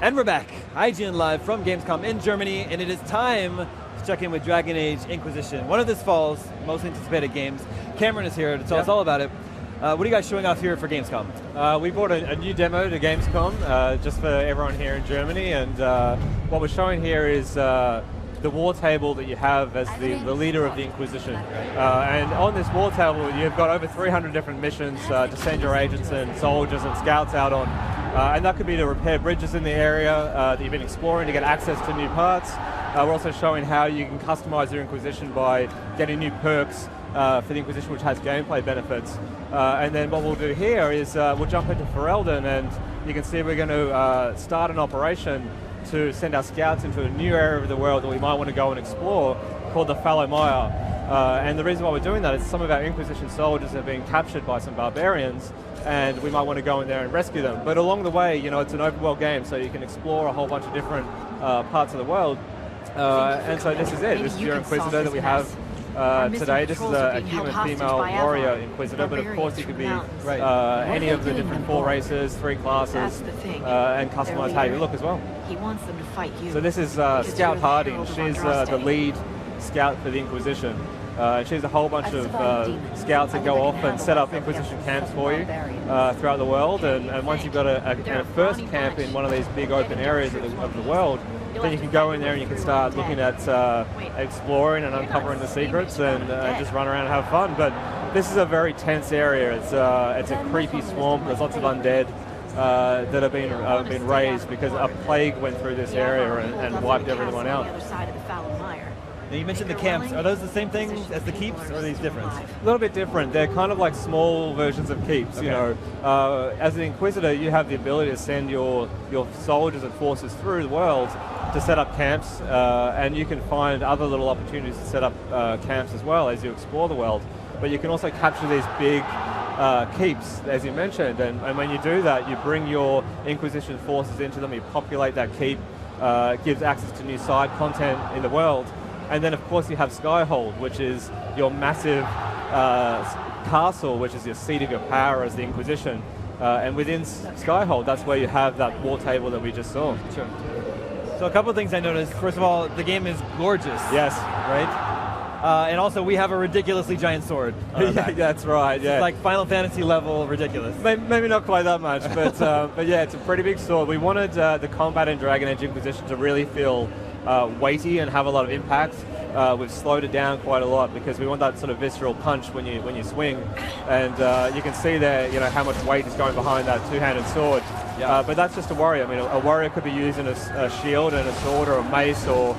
And we're back, IGN Live from Gamescom in Germany, and it is time to check in with Dragon Age Inquisition, one of this fall's most anticipated games. Cameron is here to tell us all about it. What are you guys showing off here for Gamescom? We brought a new demo to Gamescom just for everyone here in Germany, and what we're showing here is the war table that you have as the leader of the Inquisition. And on this war table, you've got over 300 different missions to send your agents and soldiers and scouts out on. And that could be to repair bridges in the area that you've been exploring to get access to new parts. We're also showing how you can customize your Inquisition by getting new perks for the Inquisition, which has gameplay benefits. And then what we'll do here is we'll jump into Ferelden, and you can see we're going to start an operation to send our scouts into a new area of the world that we might want to go and explore called the Fallow Mire. And the reason why we're doing that is some of our Inquisition soldiers have been captured by some barbarians, and we might want to go in there and rescue them. But along the way, you know, it's an open world game, so you can explore a whole bunch of different parts of the world. And so this is it. This is your Inquisitor that we have today. This is a human female warrior Inquisitor, but of course you could be any of the different 4 races, 3 classes, and customize how you look as well. He wants them to fight you. So this is Scout Harding. She's the lead scout for the Inquisition. She's a whole bunch of scouts that go off and set up Inquisition camps for you throughout the world, and once you've got a first camp in one of these big open areas of the world, then you can go in there and you can start looking at exploring and uncovering the secrets and just run around and have fun. But this is a very tense area. It's a creepy swamp. There's lots of undead that have been raised because a plague went through this area and wiped everyone out. Now you mentioned the camps. Are those the same thing as the keeps, or are these different? A little bit different. They're kind of like small versions of keeps. Okay. You know, as an Inquisitor, you have the ability to send your soldiers and forces through the world to set up camps, and you can find other little opportunities to set up camps as well as you explore the world. But you can also capture these big keeps, as you mentioned, and when you do that, you bring your Inquisition forces into them, you populate that keep, gives access to new side content in the world. And then, of course, you have Skyhold, which is your massive castle, which is your seat of your power as the Inquisition. And within Skyhold, that's where you have that war table that we just saw. Sure. So a couple of things I noticed. First of all, the game is gorgeous. Yes. Right? And also, we have a ridiculously giant sword. Yeah, that's right, yeah. It's like Final Fantasy level ridiculous. Maybe not quite that much, but yeah, it's a pretty big sword. We wanted the combat in Dragon Age Inquisition to really feel weighty and have a lot of impact. We've slowed it down quite a lot because we want that sort of visceral punch when you swing, and you can see there, you know, how much weight is going behind that two-handed sword. Yeah. But that's just a warrior. I mean, a warrior could be using a shield and a sword or a mace, or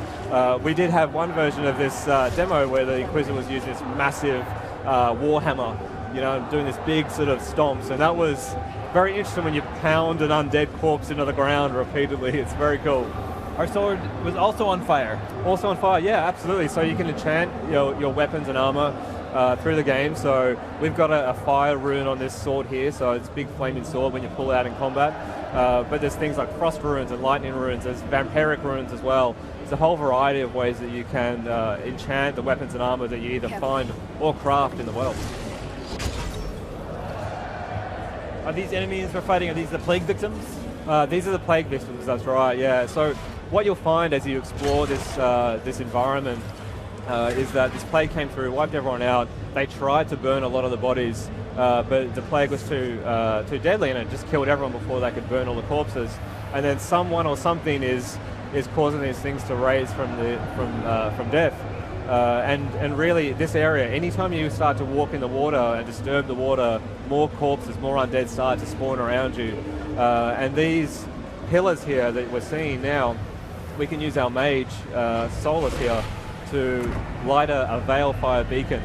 we did have one version of this demo where the Inquisitor was using this massive warhammer, you know, doing this big sort of stomps, and that was very interesting when you pound an undead corpse into the ground repeatedly. It's very cool. Our sword was also on fire. Also on fire, yeah, absolutely. So you can enchant your weapons and armor through the game. So we've got a fire rune on this sword here, so it's a big flaming sword when you pull it out in combat. But there's things like frost runes and lightning runes, there's vampiric runes as well. There's a whole variety of ways that you can enchant the weapons and armor that you either find or craft in the world. Are these enemies we're fighting, are these the plague victims? These are the plague victims, that's right, yeah. So what you'll find as you explore this environment is that this plague came through, wiped everyone out. They tried to burn a lot of the bodies, but the plague was too deadly, and it just killed everyone before they could burn all the corpses. And then someone or something is causing these things to raise from death. And really, this area, anytime you start to walk in the water and disturb the water, more corpses, more undead start to spawn around you. And these pillars here that we're seeing now, we can use our mage, Solus here, to light a veil fire beacon.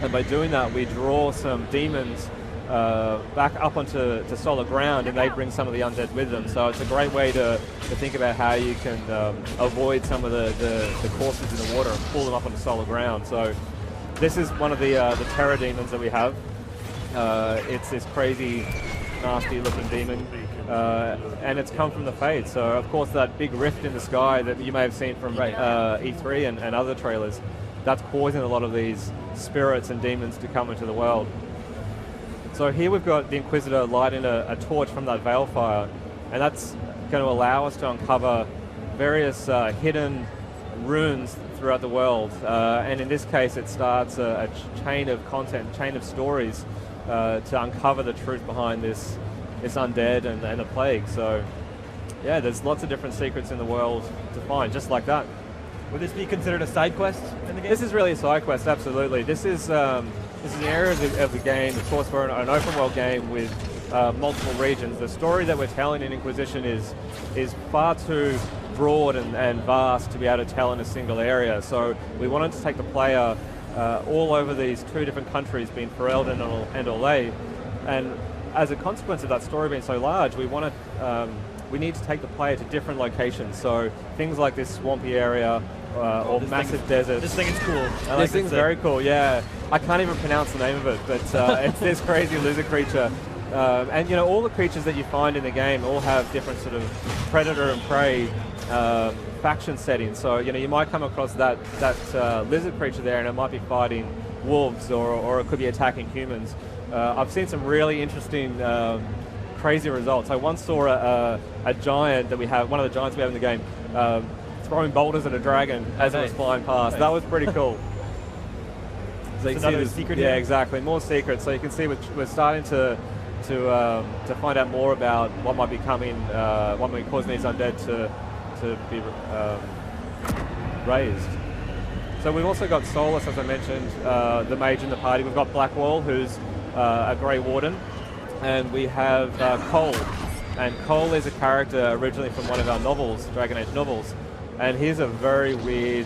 And by doing that, we draw some demons back up onto solid ground, and they bring some of the undead with them. So it's a great way to think about how you can avoid some of the corpses in the water and pull them up onto solid ground. So this is one of the terror demons that we have. It's this crazy, nasty-looking demon, and it's come from the Fade. So of course that big rift in the sky that you may have seen from E3 and other trailers, that's causing a lot of these spirits and demons to come into the world. So here we've got the Inquisitor lighting a torch from that veil fire, and that's going to allow us to uncover various hidden runes throughout the world. And in this case, it starts a chain of content, chain of stories to uncover the truth behind this undead and the plague. So yeah, there's lots of different secrets in the world to find, just like that. Would this be considered a side quest in the game? This is really a side quest, absolutely. This is an area of the game, of course, for an open world game with multiple regions. The story that we're telling in Inquisition is far too broad and vast to be able to tell in a single area. So we wanted to take the player all over these 2 different countries, being Ferelden and Orlais. And as a consequence of that story being so large, we need to take the player to different locations. So things like this swampy area or massive deserts. This thing is cool. This thing's very cool, yeah. I can't even pronounce the name of it, but it's this crazy lizard creature. And you know, all the creatures that you find in the game all have different sort of predator and prey faction settings. So you know, you might come across that lizard creature there, and it might be fighting wolves, or it could be attacking humans. I've seen some really interesting, crazy results. I once saw a giant that we have, one of the giants we have in the game, throwing boulders at a dragon as it was flying past. That was pretty cool. So you can see secret yeah, here? exactly. More secrets. So you can see we're starting to find out more about what might be coming, what might be causing these undead to be raised. So we've also got Solus, as I mentioned, the mage in the party. We've got Blackwall, who's a Grey Warden, and we have Cole. And Cole is a character originally from one of our novels, Dragon Age novels, and he's a very weird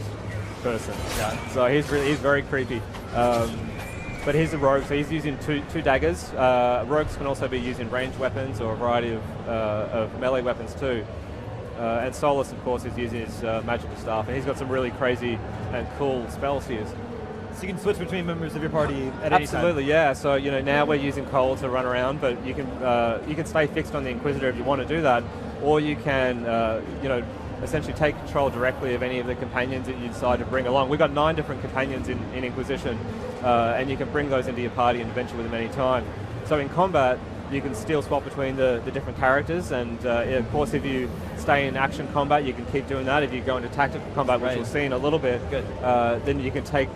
person. Yeah. So he's very creepy. But he's a rogue, so he's using two daggers. Rogues can also be using ranged weapons or a variety of melee weapons too. And Solus, of course, is using his magical staff, and he's got some really crazy and cool spells to use. So you can switch between members of your party at any time? Absolutely, yeah. So you know, now we're using Cole to run around, but you can stay fixed on the Inquisitor if you want to do that, or you can you know, essentially take control directly of any of the companions that you decide to bring along. We've got 9 different companions in Inquisition, and you can bring those into your party and adventure with them any time. So in combat, you can still swap between the different characters, and of course, if you stay in action combat, you can keep doing that. If you go into tactical combat, which we'll see in a little bit, then you can take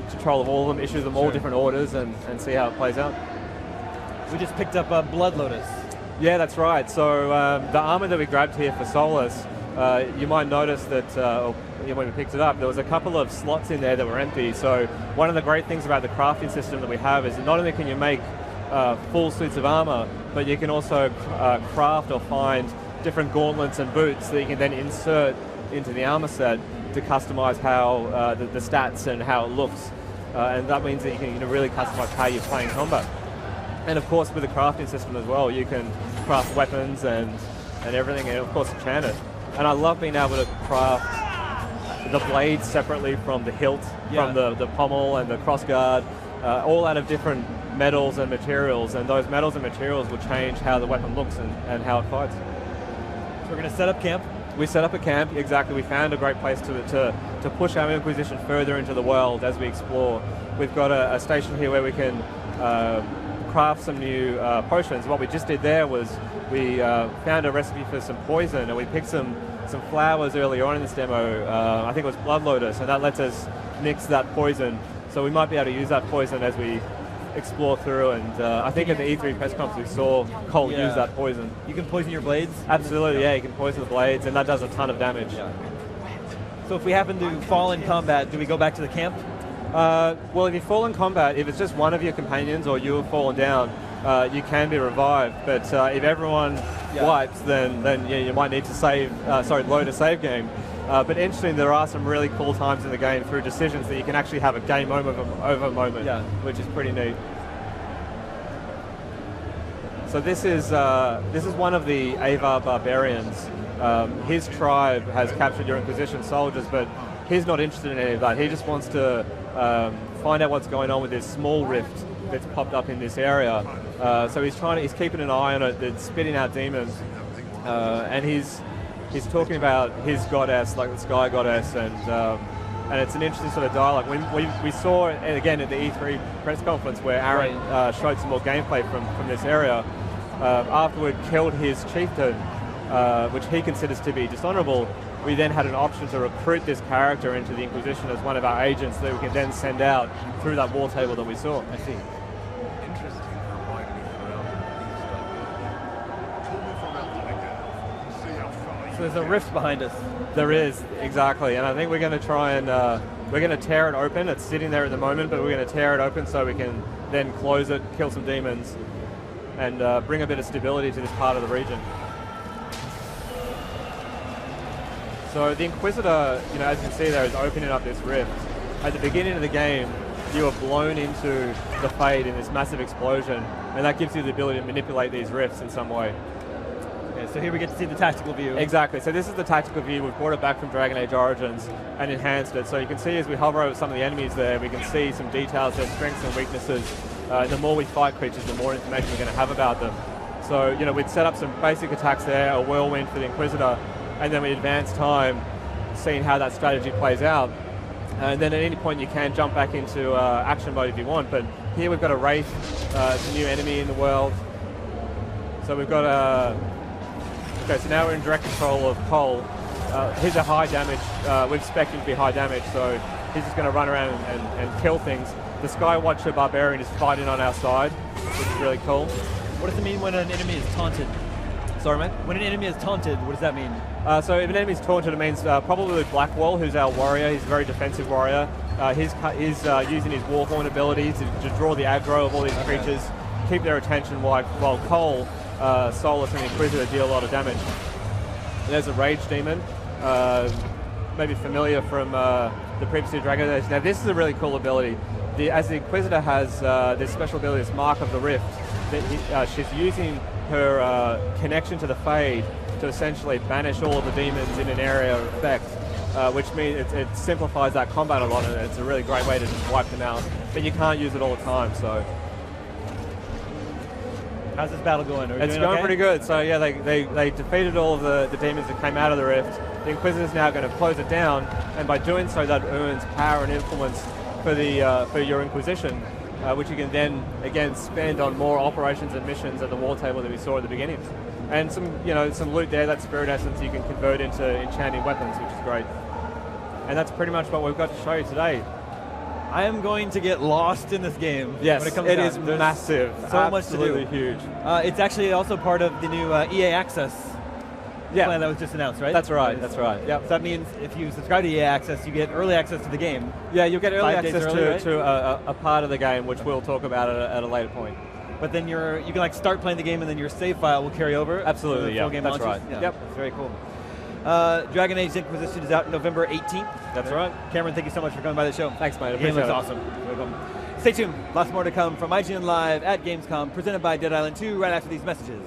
control of all of them, issue them all different orders, and see how it plays out. We just picked up Blood Lotus. Yeah, that's right. So the armor that we grabbed here for Solus, you might notice that when we picked it up, there was a couple of slots in there that were empty. So one of the great things about the crafting system that we have is that not only can you make full suits of armor, but you can also craft or find different gauntlets and boots that you can then insert into the armor set to customize how the stats and how it looks. And that means that you can really customize how you're playing combat. And of course, with the crafting system as well, you can craft weapons and everything, and of course enchant it. And I love being able to craft the blades separately from the hilt, from the pommel and the crossguard, all out of different metals and materials, and those metals and materials will change how the weapon looks and how it fights. So we're going to set up camp. We set up a camp, exactly. We found a great place to push our Inquisition further into the world as we explore. We've got a station here where we can craft some new potions. What we just did there was we found a recipe for some poison, and we picked some flowers earlier on in this demo. I think it was Blood Lotus, and that lets us mix that poison. So we might be able to use that poison as we explore through, and I think at the E3 press conference we saw Cole use that poison. You can poison your blades? Absolutely, yeah, you can poison the blades, and that does a ton of damage. Yeah. So if we happen to fall in combat, do we go back to the camp? Well, if you fall in combat, if it's just one of your companions or you have fallen down, you can be revived, but if everyone wipes, then yeah, you might need to load a save game. But interesting, there are some really cool times in the game through decisions that you can actually have a game over moment, which is pretty neat. So this is one of the Avar barbarians. His tribe has captured your Inquisition soldiers, but he's not interested in any of that. He just wants to find out what's going on with this small rift that's popped up in this area. So he's keeping an eye on it. It's spitting out demons, and he's talking about his goddess, like the Sky Goddess, and it's an interesting sort of dialogue. We saw it again at the E3 press conference where Aaron showed some more gameplay from this area. After we'd killed his chieftain, which he considers to be dishonorable, we then had an option to recruit this character into the Inquisition as one of our agents that we can then send out through that war table that we saw. I see. Interesting. Remind me around pull me from out the see how far So there's a rift behind us. There is, exactly, and I think we're going to try and we're going to tear it open. It's sitting there at the moment, but we're going to tear it open so we can then close it, kill some demons, and bring a bit of stability to this part of the region. So the Inquisitor, you know, as you can see there, is opening up this rift. At the beginning of the game, you are blown into the Fade in this massive explosion, and that gives you the ability to manipulate these rifts in some way. Okay, so here we get to see the tactical view. Exactly, so this is the tactical view. We've brought it back from Dragon Age Origins and enhanced it. So you can see as we hover over some of the enemies there, we can see some details, their strengths and weaknesses. The more we fight creatures, the more information we're going to have about them. So, you know, we'd set up some basic attacks there, a whirlwind for the Inquisitor, and then we advance time, seeing how that strategy plays out. And then at any point you can jump back into action mode if you want. But here we've got a Wraith, it's a new enemy in the world. So we've got a... Okay, so now we're in direct control of Cole. He's a high damage, we've spec'd him to be high damage, so he's just going to run around and kill things. The Skywatcher Barbarian is fighting on our side, which is really cool. What does it mean when an enemy is taunted? Sorry, mate? When an enemy is taunted, what does that mean? So if an enemy's taunted, it means probably Blackwall, who's our warrior. He's a very defensive warrior. He's using his Warhorn ability to draw the aggro of all these creatures, keep their attention while Cole, Solus, and the Inquisitor deal a lot of damage. There's a Rage Demon, maybe familiar from the previous two Dragon Age. Now this is a really cool ability. As the Inquisitor has this special ability, this Mark of the Rift, that she's using her connection to the Fade to essentially banish all of the demons in an area of effect, which means it simplifies that combat a lot, and it's a really great way to just wipe them out. But you can't use it all the time, so... How's this battle going? It's going pretty good. So yeah, they defeated all of the demons that came out of the rift. The Inquisitor's now going to close it down, and by doing so, that earns power and influence for your Inquisition, which you can then again spend on more operations and missions at the war table that we saw at the beginning. And some loot there, that Spirit Essence, you can convert into enchanting weapons, which is great. And that's pretty much what we've got to show you today. I am going to get lost in this game. Yes, when it comes it down. is massive. So much to do. Absolutely huge. It's actually also part of the new EA Access plan that was just announced, right? That's right, that's right. Yep. So that means if you subscribe to EA Access, you get early access to the game. Yeah, you'll get early access early, to a part of the game, which we'll talk about at a later point. But then you can like start playing the game, and then your save file will carry over. Absolutely, yeah. Game That's launches. right. Yeah, Yep. that's very cool. Dragon Age Inquisition is out November 18th. That's right. Cameron, thank you so much for coming by the show. Thanks, mate. The game Appreciate looks it. awesome. Welcome. Stay tuned. Lots more to come from IGN Live at Gamescom, presented by Dead Island 2 right after these messages.